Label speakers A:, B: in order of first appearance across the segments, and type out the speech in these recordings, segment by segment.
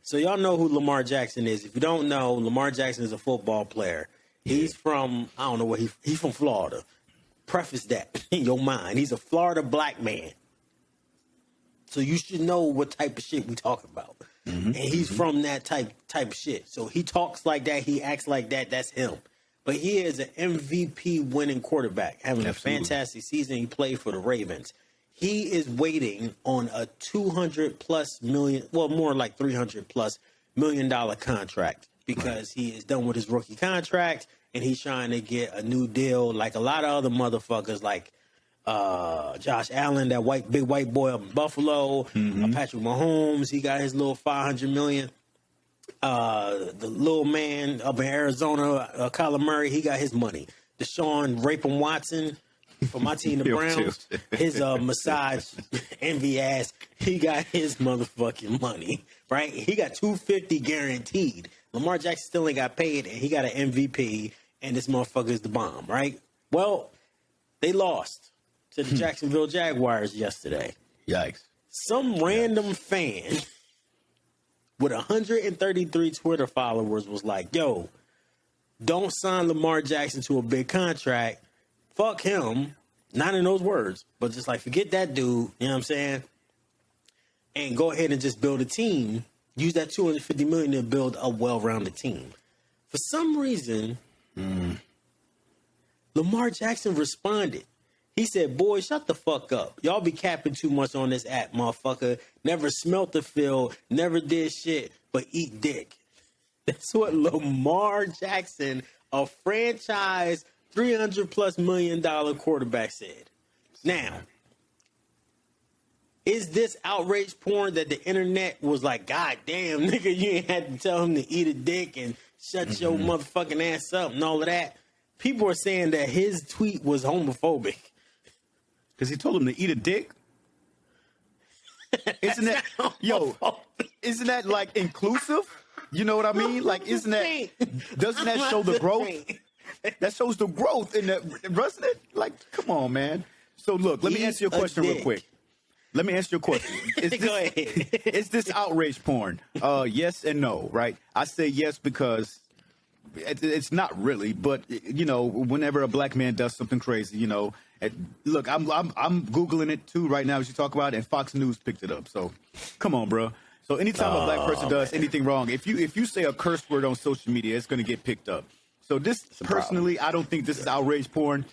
A: So y'all know who Lamar Jackson is. If you don't know, Lamar Jackson is a football player. He's from, I don't know where he's from Florida. Preface that in your mind. He's a Florida black man. So you should know what type of shit we talking about. Mm-hmm. And he's from that type of shit. So he talks like that. He acts like that. That's him. But he is an MVP winning quarterback, having a fantastic season. He played for the Ravens. He is waiting on a $200+ million, well, more like $300+ million contract because he is done with his rookie contract and he's trying to get a new deal like a lot of other motherfuckers like Josh Allen, that big white boy up in Buffalo, Patrick Mahomes, he got his little $500 million. The little man up in Arizona, Kyler Murray, he got his money. Deshaun Rapin Watson, for my team, the Browns, his massage envy ass, he got his motherfucking money, right? He got $250 guaranteed. Lamar Jackson still ain't got paid, and he got an MVP, and this motherfucker is the bomb, right? Well, they lost to the Jacksonville Jaguars yesterday.
B: Yikes.
A: Some random fan with 133 Twitter followers was like, yo, don't sign Lamar Jackson to a big contract. Fuck him. Not in those words, but just like, forget that dude. You know what I'm saying? And go ahead and just build a team. Use that $250 million to build a well-rounded team. For some reason, Lamar Jackson responded. He said, boy, shut the fuck up. Y'all be capping too much on this app, motherfucker. Never smelt the field, never did shit, but eat dick. That's what Lamar Jackson, a franchise $300+ million quarterback, said. Now, is this outrage porn that the internet was like, God damn, nigga, you ain't had to tell him to eat a dick and shut your motherfucking ass up and all of that? People are saying that his tweet was homophobic.
B: Because he told him to eat a dick? Isn't that, isn't that like inclusive? You know what I mean? Like, isn't that, doesn't that show the growth? That shows the growth in the, doesn't it? Like, come on, man. So look, let me answer your question real quick. Let me answer your question.
A: Go ahead.
B: Is this outrage porn? Yes and no, right? I say yes because it's not really, but you know, whenever a black man does something crazy, you know, look, I'm Googling it too right now as you talk about it, and Fox News picked it up. So come on, bro. So anytime a black person does anything wrong, if you say a curse word on social media, it's going to get picked up. So this personally, I don't think this is outrage porn.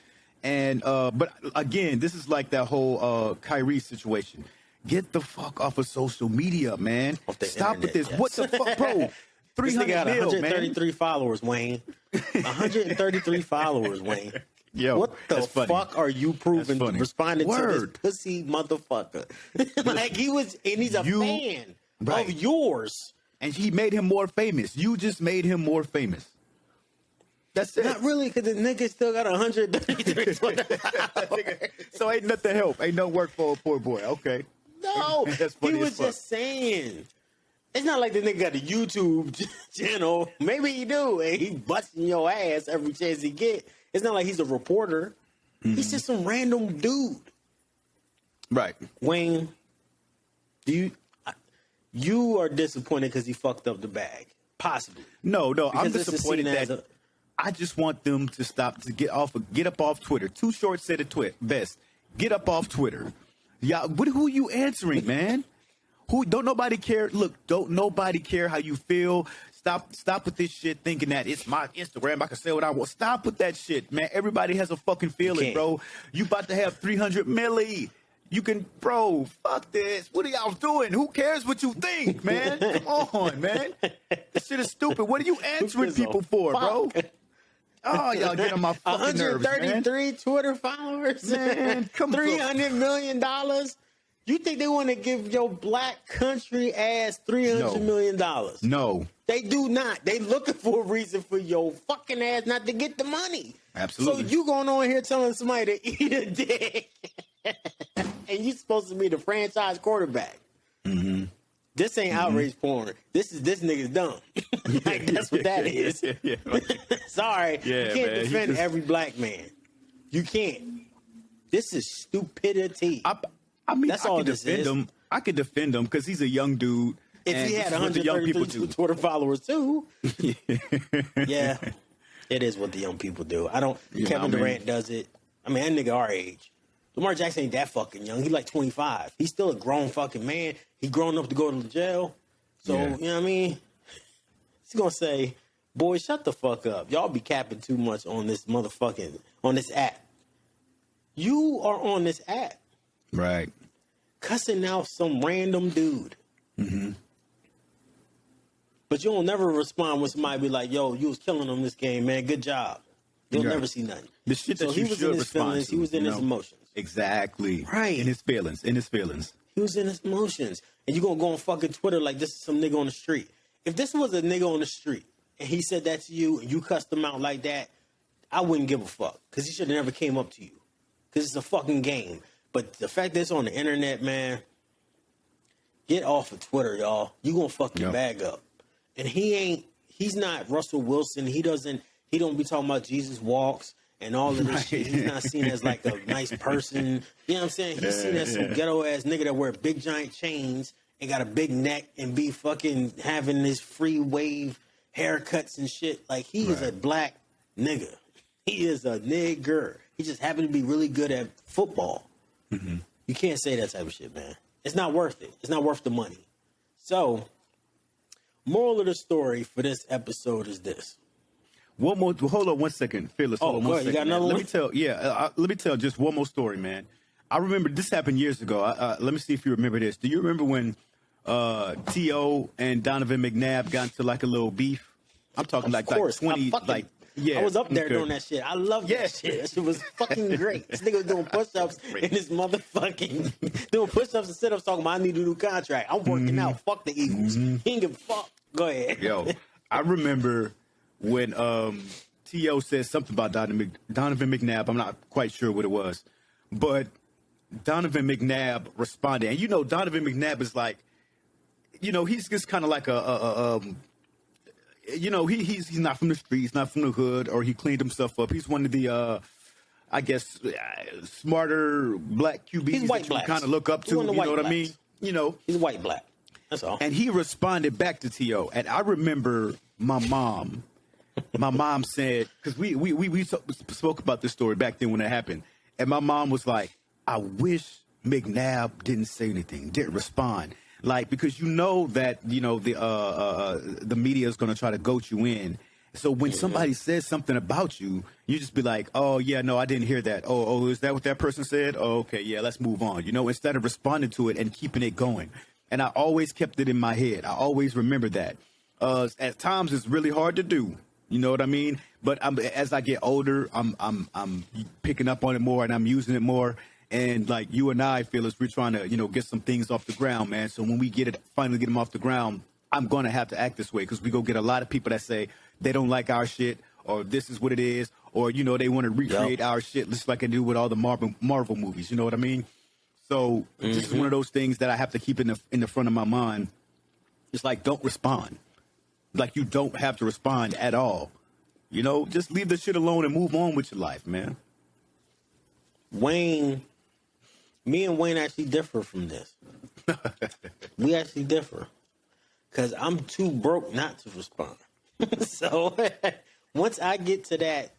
B: And but again, this is like that whole Kyrie situation. Get the fuck off of social media, man. Stop with this. What the fuck, bro?
A: 300 got 133 followers, Wayne. 133 followers, Wayne.
B: Yo,
A: what the fuck are you proving responding to this pussy motherfucker? Like he was, and he's a fan of yours.
B: And he made him more famous. You just made him more famous. That's it.
A: Not really, because the nigga still got 133 followers.
B: So ain't nothing help. Ain't no work for a poor boy. Okay.
A: No, he was just saying. It's not like the nigga got a YouTube channel. Maybe he do, and he busting your ass every chance he get. It's not like he's a reporter. He's just some random dude.
B: Right.
A: Wayne, you are disappointed because he fucked up the bag. Possibly.
B: No, I'm disappointed that I just want them to stop, to get up off Twitter. Too Short said it best. Get up off Twitter. Yeah, who you answering, man? Don't nobody care? Look, don't nobody care how you feel. Stop with this shit thinking that it's my Instagram, I can say what I want. Stop with that shit, man. Everybody has a fucking feeling, bro. You about to have 300 milli. You can, bro, fuck this. What are y'all doing? Who cares what you think, man? Come on, man. This shit is stupid. What are you answering people for, bro? Oh, y'all get on my fucking nerves, man.
A: 133 Twitter followers.
B: Man, come on.
A: $300 million. You think they want to give your black country ass $300 million?
B: No.
A: They do not. They looking for a reason for your fucking ass not to get the money.
B: Absolutely.
A: So you going on here telling somebody to eat a dick, and you supposed to be the franchise quarterback. Mm-hmm. This ain't outrage porn. This nigga's dumb. Like, that's what that is.
B: Yeah.
A: Sorry, you can't defend every black man. You can't. This is stupidity.
B: I mean,
A: that's all
B: I can defend him. I can defend him because he's a young dude.
A: If he had 132 Twitter followers too, yeah, it is what the young people do. Kevin Durant does it. I mean, that nigga our age. Lamar Jackson ain't that fucking young. He like 25. He's still a grown fucking man. He grown up to go to jail. So, you know what I mean? He's going to say, boys, shut the fuck up. Y'all be capping too much on this on this app. You are on this app.
B: Right.
A: Cussing out some random dude. Mm-hmm. But you'll never respond when somebody be like, yo, you was killing them this game, man. Good job. You'll never see nothing.
B: The shit that you should respond to.
A: He was in his emotions.
B: Exactly.
A: Right.
B: In his feelings. He
A: was in his emotions. And you're going to go on fucking Twitter like this is some nigga on the street. If this was a nigga on the street and he said that to you and you cussed him out like that, I wouldn't give a fuck. Because he should have never came up to you. Because it's a fucking game. But the fact that it's on the internet, man, get off of Twitter, y'all. You going to fuck your bag up. And he's not Russell Wilson. He don't be talking about Jesus walks and all of this shit. He's not seen as like a nice person. You know what I'm saying? He's seen as some ghetto ass nigga that wear big giant chains and got a big neck and be fucking having this free wave haircuts and shit. Like he is a black nigga. He is a nigger. He just happened to be really good at football. Mm-hmm. You can't say that type of shit, man. It's not worth it. It's not worth the money. So, moral of the story for this episode is this.
B: One more. Hold on 1 second, Phyllis. Hold on 1 second.
A: You got another one?
B: Let me tell just one more story, man. I remember this happened years ago. Let me see if you remember this. Do you remember when T.O. and Donovan McNabb got into like a little beef? I'm talking like 20,
A: I was up there doing that shit. I love that shit. That shit was fucking great. This nigga was doing push-ups in his motherfucking doing push-ups and sit-ups talking about I need a new contract. I'm working out. Fuck the Eagles. He ain't give a fuck. Go ahead.
B: Yo, I remember when T.O. said something about Donovan McNabb. I'm not quite sure what it was. But Donovan McNabb responded. And you know Donovan McNabb is like, you know, he's just kind of like you know, he's not from the streets, not from the hood, or he cleaned himself up. He's one of the, I guess, smarter black QBs that you kind of look up to. You know what I mean? You know,
A: he's white black. That's all.
B: And he responded back to T.O. And I remember my mom said, because we spoke about this story back then when it happened, and my mom was like, I wish McNabb didn't say anything, didn't respond. Like, because you know that, you know, the media is going to try to goat you in. So when somebody says something about you, you just be like, oh, yeah, no, I didn't hear that. Oh, is that what that person said? Oh, okay, yeah, let's move on. You know, instead of responding to it and keeping it going. And I always kept it in my head. I always remember that. At times it's really hard to do. You know what I mean? But as I get older, I'm picking up on it more and I'm using it more. And like you and I, Phyllis, we're trying to, you know, get some things off the ground, man. So when we finally get them off the ground, I'm going to have to act this way because we go get a lot of people that say they don't like our shit or this is what it is or, you know, they want to recreate our shit just like I do with all the Marvel movies. You know what I mean? So this is one of those things that I have to keep in the front of my mind. It's like, don't respond. Like you don't have to respond at all. You know, just leave the shit alone and move on with your life, man.
A: Me and Wayne actually differ from this. We actually differ. Because I'm too broke not to respond. So once I get to that,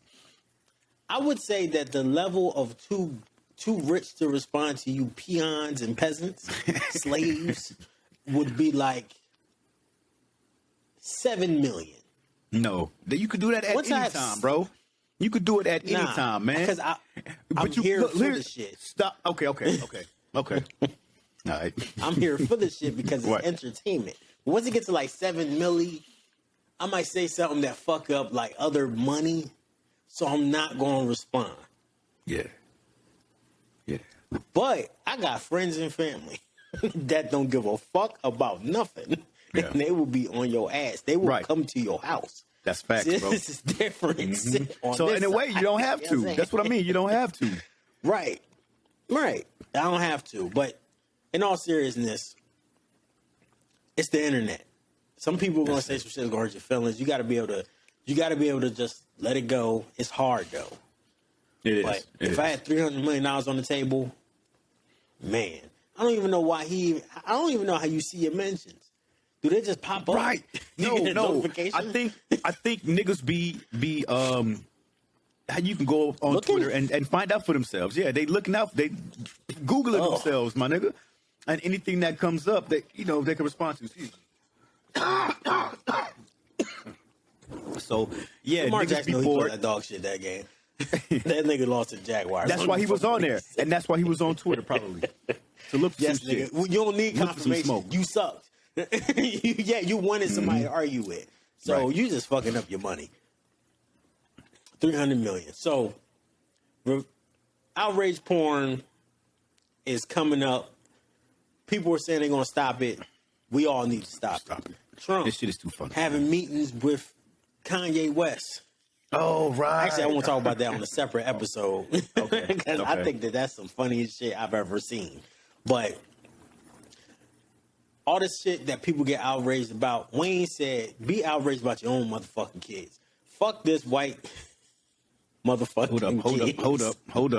A: I would say that the level of too rich to respond to you peons and peasants, slaves, would be like 7 million.
B: No. You could do that at any time, bro. You could do it at any time, man.
A: Because I'm here for the shit.
B: Stop. Okay. All right.
A: I'm here for the shit because it's entertainment. Once it gets to like 7 milli, I might say something that fuck up like other money, so I'm not going to respond.
B: Yeah.
A: But I got friends and family that don't give a fuck about nothing, and they will be on your ass. They will come to your house.
B: That's facts, bro.
A: This is different.
B: Mm-hmm. So in a way, you don't have to. That's what I mean. You don't have to.
A: Right. I don't have to. But in all seriousness, it's the internet. Some people are gonna say some shit that's gonna hurt your feelings. You gotta be able to just let it go. It's hard though.
B: It is.
A: But if I had $300 million on the table, man, I don't even know why I don't even know how you see your mentions. Do they just pop up?
B: Right.
A: You get a
B: No.
A: notification?
B: I think niggas be how you can go on
A: Looking?
B: Twitter and find out for themselves. Yeah, they looking out, they Googling themselves, my nigga. And anything that comes up that they can respond to. Excuse me. So yeah,
A: Lamar
B: niggas
A: Jackson,
B: be
A: he played
B: bored.
A: that dog shit that game. That nigga lost to Jaguars.
B: That's why he was on there, and that's why he was on Twitter probably to look for
A: Yes,
B: some shit.
A: nigga. Well, you don't need
B: Look for some
A: confirmation.
B: smoke.
A: You sucked. You wanted somebody to argue with. So
B: Right.
A: you just fucking up your money. $300 million. So outrage porn is coming up. People are saying they're gonna stop it. We all need to stop it. Trump
B: This shit is too funny.
A: having meetings with Kanye West.
B: Oh right.
A: Actually, I want to talk about that on a separate episode.
B: Okay.
A: Because I
B: Okay.
A: think that's some funniest shit I've ever seen. But all this shit that people get outraged about, Wayne said, be outraged about your own motherfucking kids. Fuck this white motherfucking kids.
B: Hold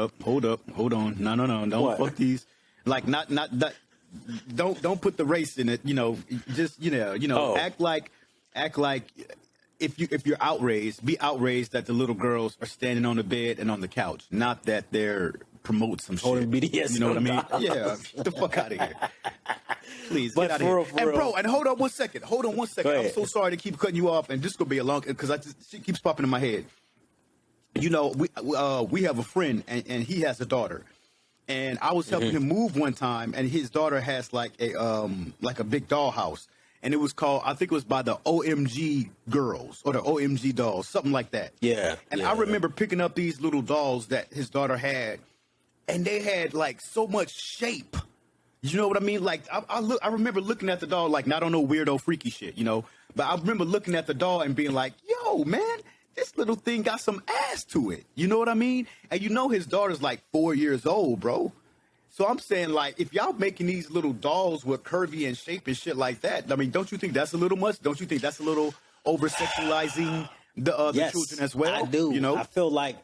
B: on. No. Don't
A: What?
B: fuck these. Like not that. Don't put the race in it. Just
A: Oh.
B: act like if you're outraged, be outraged that the little girls are standing on the bed and on the couch, not that they're promote some
A: Holding
B: shit.
A: BDS
B: You know what I mean?
A: dolls.
B: Yeah. Get the fuck out of here. Please,
A: But
B: get out
A: for
B: of
A: real,
B: here.
A: for
B: And bro,
A: real.
B: and hold on one second.
A: Go
B: I'm
A: ahead.
B: so sorry to keep cutting you off, and this is gonna be a long because shit keeps popping in my head. We have a friend, and he has a daughter, and I was helping him move one time, and his daughter has like a big doll house, and it was called, I think it was by the OMG girls or the OMG dolls, something like that.
A: Yeah.
B: And
A: yeah.
B: I remember picking up these little dolls that his daughter had, and they had like so much shape. You know what I mean? Like I remember looking at the doll, like not on no weirdo freaky shit, but I remember looking at the doll and being like, yo, man, this little thing got some ass to it. You know what I mean? And his daughter's like 4 years old, bro. So I'm saying, like, if y'all making these little dolls with curvy and shape and shit like that, I mean, don't you think that's a little much? Don't you think that's a little over sexualizing the
A: Yes,
B: children as well?
A: I do.
B: You know?
A: I feel like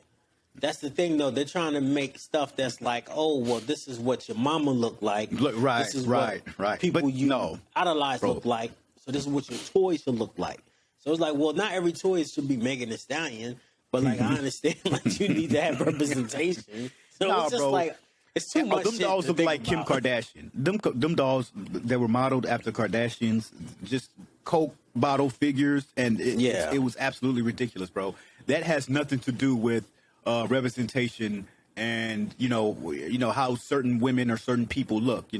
A: that's the thing, though. They're trying to make stuff that's like, oh, well, this is what your mama looked like.
B: Right,
A: This is
B: right.
A: People
B: But
A: you
B: no,
A: idolize
B: bro.
A: look like. So this is what your toys should look like. So it's like, well, not every toy should be Megan Thee Stallion, but like I understand, like you need to have representation. So
B: Nah,
A: it's just
B: bro.
A: like it's too much.
B: Them
A: shit
B: dolls
A: to
B: look
A: think
B: like Kim
A: about.
B: Kardashian. Them dolls that were modeled after Kardashians, just Coke bottle figures, and
A: Yeah.
B: it was absolutely ridiculous, bro. That has nothing to do with representation and how certain women or certain people look.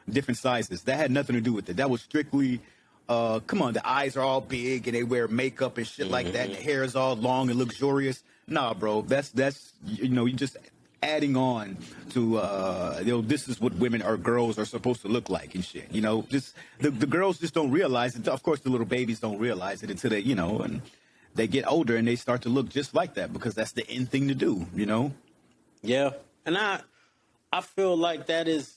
B: Different sizes. That had nothing to do with it. That was strictly. Come on, the eyes are all big and they wear makeup and shit like that. And the hair is all long and luxurious. Nah, bro, that's you just adding on to this is what women or girls are supposed to look like and shit. Just the girls just don't realize it. Of course, the little babies don't realize it until they and they get older and they start to look just like that because that's the end thing to do.
A: Yeah, and I feel like that is,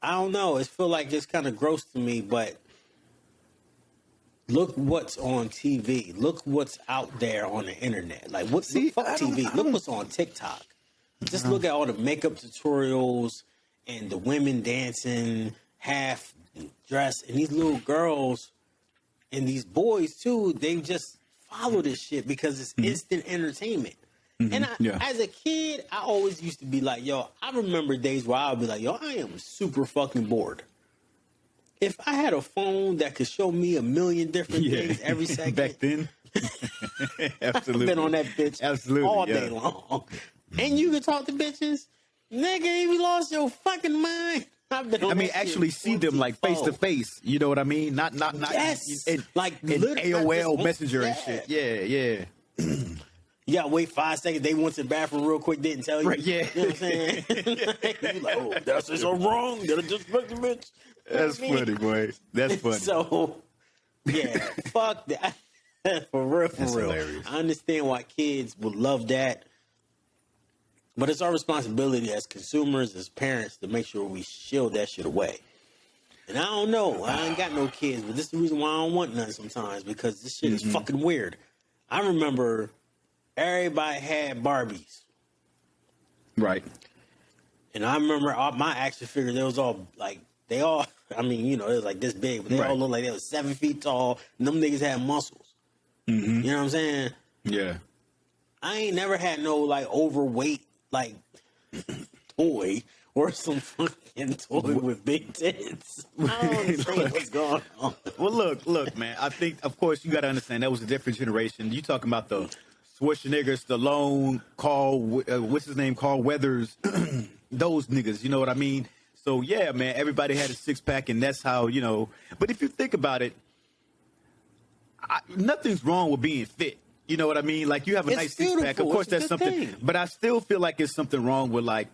A: I don't know. It feel like it's kind of gross to me, but. Look what's on TV. Look what's out there on the internet. Like, fuck TV. Look what's on TikTok. Just look at all the makeup tutorials and the women dancing half dressed, and these little girls and these boys too. They just follow this shit because it's instant entertainment. And as a kid, I always used to be like, yo, I remember days where I would be like, yo, I am super fucking bored. If I had a phone that could show me a million different things every second.
B: Back then. Absolutely.
A: I've been on that bitch all day long. And you can talk to bitches. Nigga, you lost your fucking mind. I've been on that
B: actually
A: shit
B: see them like face to face. You know what I mean? Not
A: Yes.
B: in,
A: Like
B: in
A: literally,
B: AOL
A: not just
B: Messenger and
A: once.
B: shit. Yeah.
A: You gotta wait 5 seconds. They went to the bathroom real quick, didn't tell you.
B: Right, yeah.
A: You know what I'm saying? You like, oh, that's just so wrong. Gotta just fuck the bitch. You know
B: That's
A: what I mean?
B: funny, boy. That's funny.
A: So, yeah, fuck that. For real, for
B: That's
A: real.
B: hilarious.
A: I understand why kids would love that. But it's our responsibility as consumers, as parents, to make sure we shield that shit away. And I don't know. I ain't got no kids, but this is the reason why I don't want none sometimes, because this shit is fucking weird. I remember everybody had Barbies.
B: Right.
A: And I remember my action figures, they was all like They all, I mean, you know, it was like this big, but they all look like they was 7 feet tall. And them niggas had muscles.
B: Mm-hmm.
A: You know what I'm saying?
B: Yeah.
A: I ain't never had no like overweight like toy or some fucking toy with big tits. I don't understand what's going on.
B: Well, look, man. I think, of course, you got to understand that was a different generation. You talking about the Schwarzeneggers, Stallone, what's his name, Carl Weathers, those niggas. You know what I mean? So yeah, man. Everybody had a 6-pack, and that's how, you know. But if you think about it, nothing's wrong with being fit. You know what I mean? Like, you have a nice 6-pack. Of course, that's something. Thing. But I still feel like there's something wrong with, like,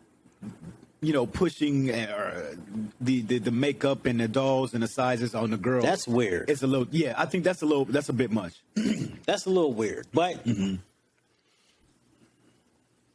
B: you know, pushing the makeup and the dolls and the sizes on the girl.
A: That's weird.
B: It's a little, yeah. I think that's a bit much.
A: That's a little weird. But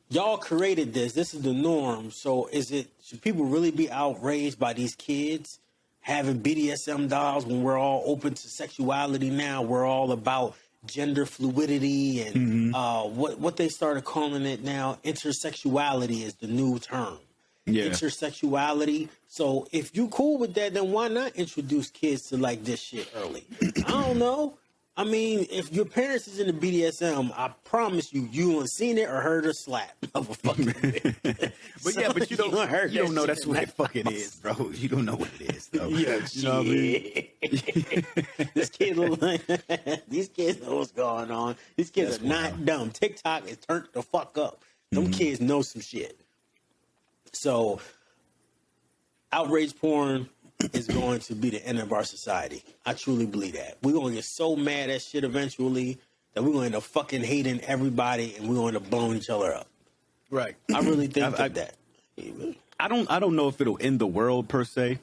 A: y'all created this. This is the norm. So should people really be outraged by these kids having BDSM dolls when we're all open to sexuality now? We're all about gender fluidity and what they started calling it now, intersexuality is the new term. Yeah. Intersexuality. So if you cool with that, then why not introduce kids to like this shit early? I don't know. I mean, if your parents is in the BDSM, I promise you ain't seen it or heard a slap of a fucking
B: But so yeah, but you don't know that's what it fucking is, bro. You don't know what it is, though.
A: Yeah,
B: you know what I
A: mean? These kids know what's going on. These kids are not dumb. TikTok is turned the fuck up. Them kids know some shit. So, outrage porn is going to be the end of our society. I truly believe that. We're going to get so mad at shit eventually that we're going to end up fucking hating everybody and we're going to end up blowing each other up.
B: Right.
A: I really think that.
B: I don't know if it'll end the world per se,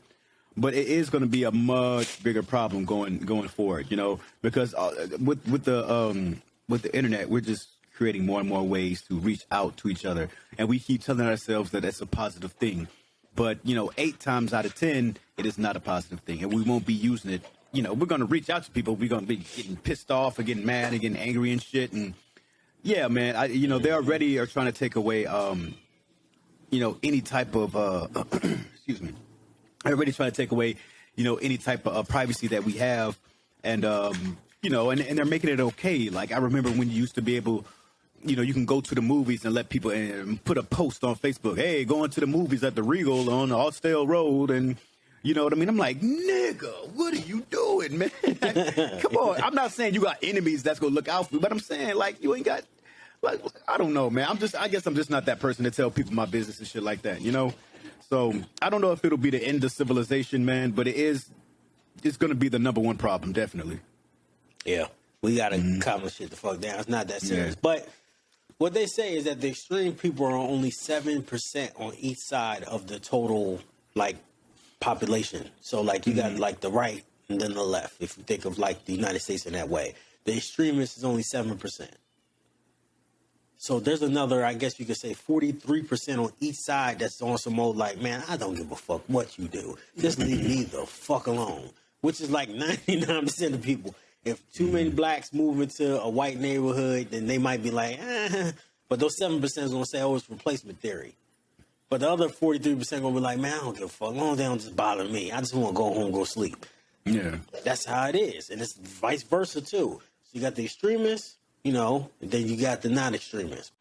B: but it is going to be a much bigger problem going forward, you know, because with the internet, we're just creating more and more ways to reach out to each other. And we keep telling ourselves that that's a positive thing. But, you know, 8 times out of 10, it is not a positive thing. And we won't be using it. You know, we're going to reach out to people. We're going to be getting pissed off or getting mad and getting angry and shit. And, yeah, man, they already are trying to take away, you know, any type of, excuse me. They're already trying to take away, you know, any type of privacy that we have. And, you know, and they're making it okay. Like, I remember when you used to be able, you know, you can go to the movies and let people and put a post on Facebook. Hey, going to the movies at the Regal on Austell Road. And you know what I mean? I'm like, nigga, what are you doing, man? Come on. I'm not saying you got enemies that's going to look out for you, but I'm saying, like, you ain't got, like, I don't know, man. I guess I'm just not that person to tell people my business and shit like that, you know? So I don't know if it'll be the end of civilization, man, but it's going to be the number one problem, definitely.
A: Yeah. We got to calm the shit the fuck down. It's not that serious. Yeah. But what they say is that the extreme people are only 7% on each side of the total, like, population. So, like, you got, like, the right and then the left, if you think of, like, the United States in that way. The extremists is only 7%. So there's another, I guess you could say, 43% on each side that's on some old, like, man, I don't give a fuck what you do. Just leave me the fuck alone. Which is like 99% of people. If too many blacks move into a white neighborhood, then they might be like, But those 7% is going to say, oh, it's replacement theory. But the other 43% going to be like, man, I don't give a fuck. Long as they don't just bother me. I just want to go home and go sleep.
B: Yeah.
A: That's how it is. And it's vice versa, too. So you got the extremists, you know, and then you got the non-extremists.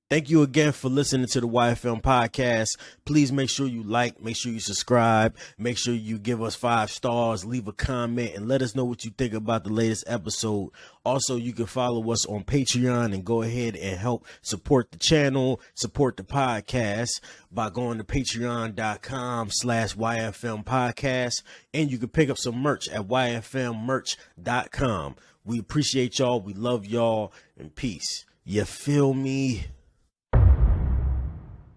A: Thank you again for listening to the YFM podcast. Please make sure you like, make sure you subscribe, make sure you give us 5 stars, leave a comment, and let us know what you think about the latest episode. Also, you can follow us on Patreon and go ahead and help support the channel, support the podcast by going to patreon.com/YFM podcast. And you can pick up some merch at YFMmerch.com. We appreciate y'all. We love y'all, and peace. You feel me?